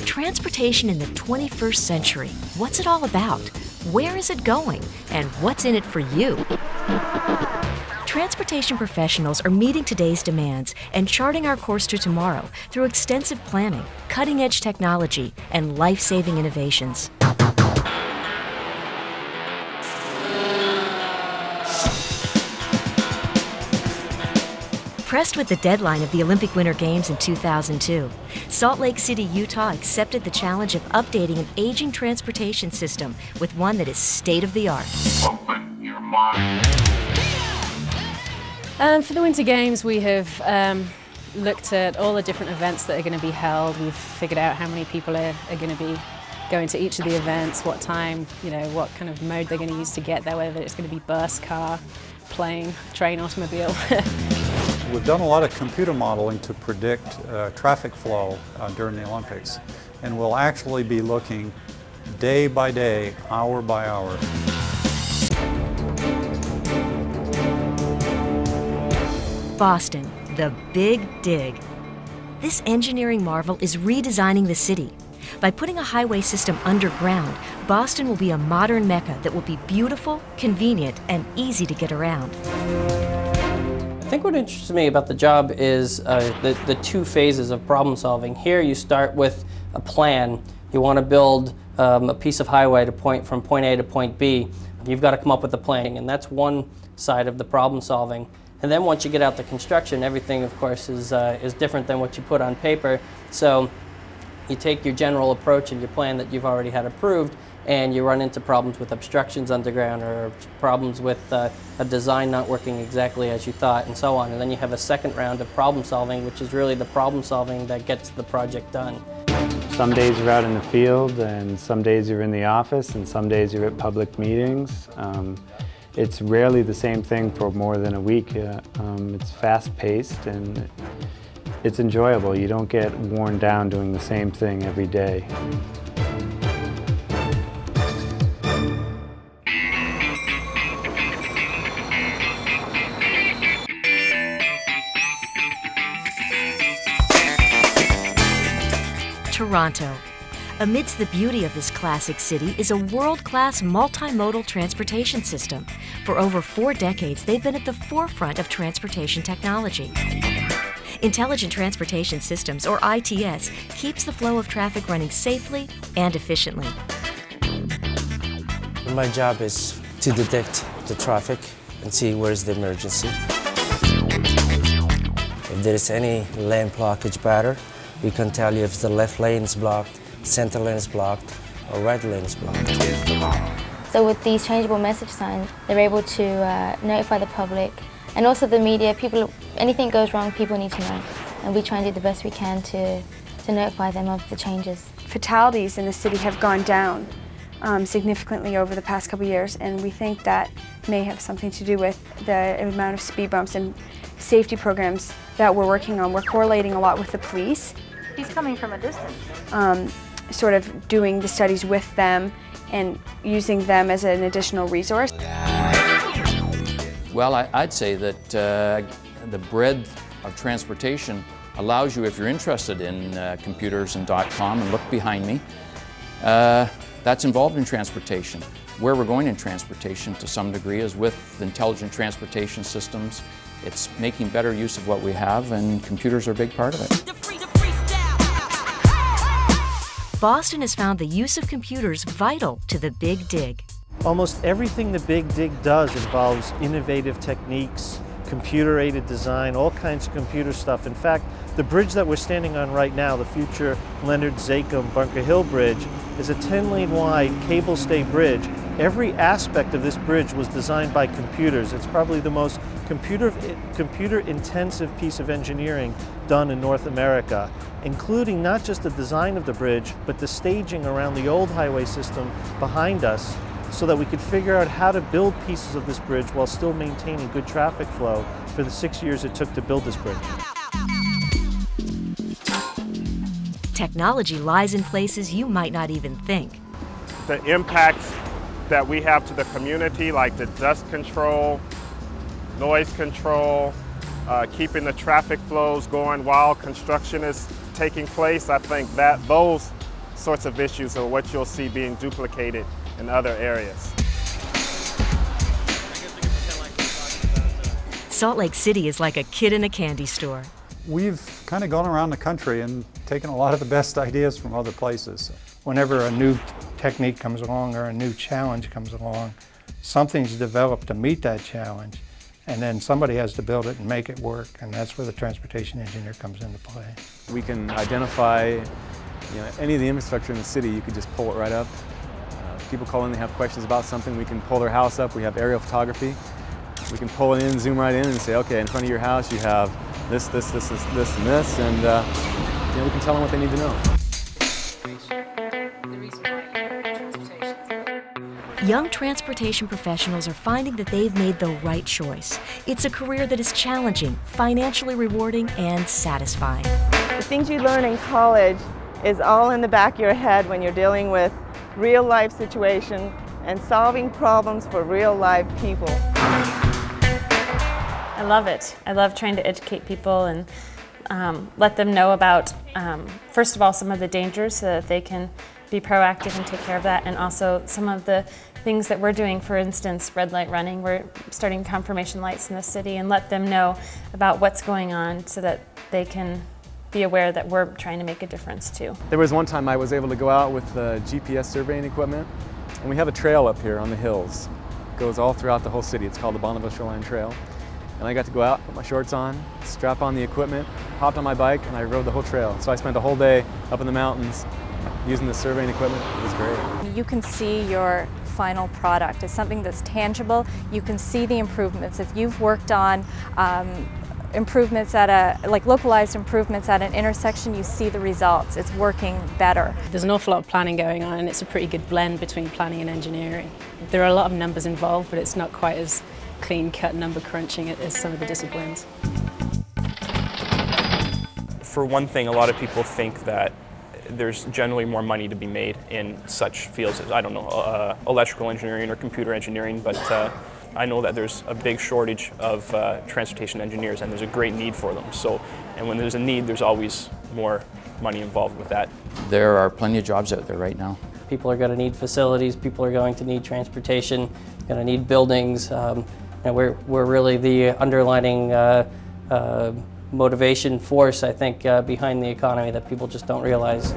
Transportation in the 21st century. What's it all about? Where is it going? And what's in it for you? Transportation professionals are meeting today's demands and charting our course to tomorrow through extensive planning, cutting-edge technology, and life-saving innovations. Pressed with the deadline of the Olympic Winter Games in 2002, Salt Lake City, Utah accepted the challenge of updating an aging transportation system with one that is state-of-the-art. Open your mind. For the Winter Games, we have looked at all the different events that are going to be held. We've figured out how many people are going to be going to each of the events, what time, what kind of mode they're going to use to get there, whether it's going to be bus, car, plane, train, automobile. We've done a lot of computer modeling to predict traffic flow during the Olympics, and we'll actually be looking day by day, hour by hour. Boston, the Big Dig. This engineering marvel is redesigning the city. By putting a highway system underground, Boston will be a modern mecca that will be beautiful, convenient, and easy to get around. I think what interests me about the job is the two phases of problem solving. Here you start with a plan. You want to build a piece of highway from point A to point B. You've got to come up with a plan, and that's one side of the problem solving. And then once you get out to construction, everything, of course, is different than what you put on paper. So you take your general approach and your plan that you've already had approved, and you run into problems with obstructions underground or problems with a design not working exactly as you thought, and so on. And then you have a second round of problem solving, which is really the problem solving that gets the project done. Some days you're out in the field, and some days you're in the office, and some days you're at public meetings. It's rarely the same thing for more than a week. It's fast-paced and it's enjoyable. You don't get worn down doing the same thing every day. Toronto. Amidst the beauty of this classic city is a world-class multimodal transportation system. For over 4 decades, they've been at the forefront of transportation technology. Intelligent Transportation Systems, or ITS, keeps the flow of traffic running safely and efficiently. My job is to detect the traffic and see where's the emergency. If there is any lane blockage pattern, we can tell you if the left lane is blocked, center lane is blocked, or right lane is blocked. So with these changeable message signs, they're able to notify the public and also the media. Anything goes wrong, people need to know. And we try and do the best we can to notify them of the changes. Fatalities in the city have gone down significantly over the past couple of years, and we think that may have something to do with the amount of speed bumps and safety programs that we're working on. We're correlating a lot with the police. He's coming from a distance. Sort of doing the studies with them and using them as an additional resource. Well, I'd say that the breadth of transportation allows you, if you're interested in computers and .com, and look behind me, that's involved in transportation. Where we're going in transportation to some degree is with intelligent transportation systems. It's making better use of what we have, and computers are a big part of it. Boston has found the use of computers vital to the Big Dig. Almost everything the Big Dig does involves innovative techniques, computer-aided design, all kinds of computer stuff. In fact, the bridge that we're standing on right now, the future Leonard Zakum Bunker Hill Bridge, is a 10-lane wide cable-stayed bridge. Every aspect of this bridge was designed by computers. It's probably the most computer-intensive piece of engineering done in North America, including not just the design of the bridge, but the staging around the old highway system behind us, so that we could figure out how to build pieces of this bridge while still maintaining good traffic flow for the 6 years it took to build this bridge. Technology lies in places you might not even think. The impacts that we have to the community, like the dust control, noise control, keeping the traffic flows going while construction is taking place. I think that those sorts of issues are what you'll see being duplicated in other areas. Salt Lake City is like a kid in a candy store. We've kind of gone around the country and taken a lot of the best ideas from other places. Whenever a new technique comes along or a new challenge comes along, something's developed to meet that challenge, and then somebody has to build it and make it work, and that's where the transportation engineer comes into play. We can identify any of the infrastructure in the city. You could just pull it right up. People call in, they have questions about something, we can pull their house up. We have aerial photography. We can pull it in, zoom right in and say, okay, in front of your house you have this, and this, and we can tell them what they need to know. Young transportation professionals are finding that they've made the right choice. It's a career that is challenging, financially rewarding, and satisfying. The things you learn in college is all in the back of your head when you're dealing with real-life situations and solving problems for real-life people. I love it. I love trying to educate people and let them know about, first of all, some of the dangers so that they can be proactive and take care of that, and also some of the things that we're doing. For instance, red light running. We're starting confirmation lights in the city and let them know about what's going on so that they can be aware that we're trying to make a difference too. There was one time I was able to go out with GPS surveying equipment, and we have a trail up here on the hills. It goes all throughout the whole city. It's called the Bonneville Shoreline Trail. And I got to go out, put my shorts on, strap on the equipment, hopped on my bike, and I rode the whole trail. So I spent a whole day up in the mountains using the surveying equipment. It was great. You can see your final product. It's something that's tangible. You can see the improvements. If you've worked on improvements at localized improvements at an intersection, you see the results. It's working better. There's an awful lot of planning going on, and it's a pretty good blend between planning and engineering. There are a lot of numbers involved, but it's not quite as clean-cut number crunching as some of the disciplines. For one thing, a lot of people think that there's generally more money to be made in such fields as, I don't know, electrical engineering or computer engineering, but I know that there's a big shortage of transportation engineers, and there's a great need for them. So, and when there's a need, there's always more money involved with that. There are plenty of jobs out there right now. People are going to need facilities, people are going to need transportation, going to need buildings. And we're really the underlining motivation force, I think, behind the economy that people just don't realize.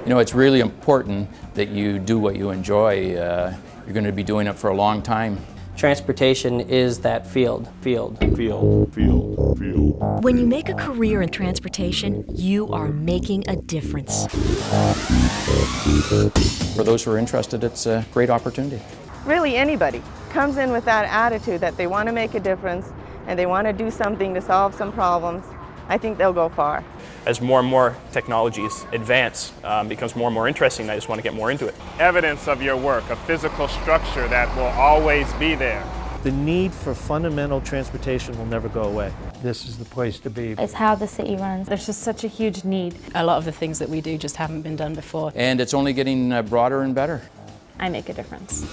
You know, it's really important that you do what you enjoy. You're going to be doing it for a long time. Transportation is that field. When you make a career in transportation, you are making a difference. For those who are interested, it's a great opportunity. Really, anybody comes in with that attitude that they want to make a difference and they want to do something to solve some problems, I think they'll go far. As more and more technologies advance, becomes more and more interesting, I just want to get more into it. Evidence of your work, a physical structure that will always be there. The need for fundamental transportation will never go away. This is the place to be. It's how the city runs. There's just such a huge need. A lot of the things that we do just haven't been done before. And it's only getting broader and better. I make a difference.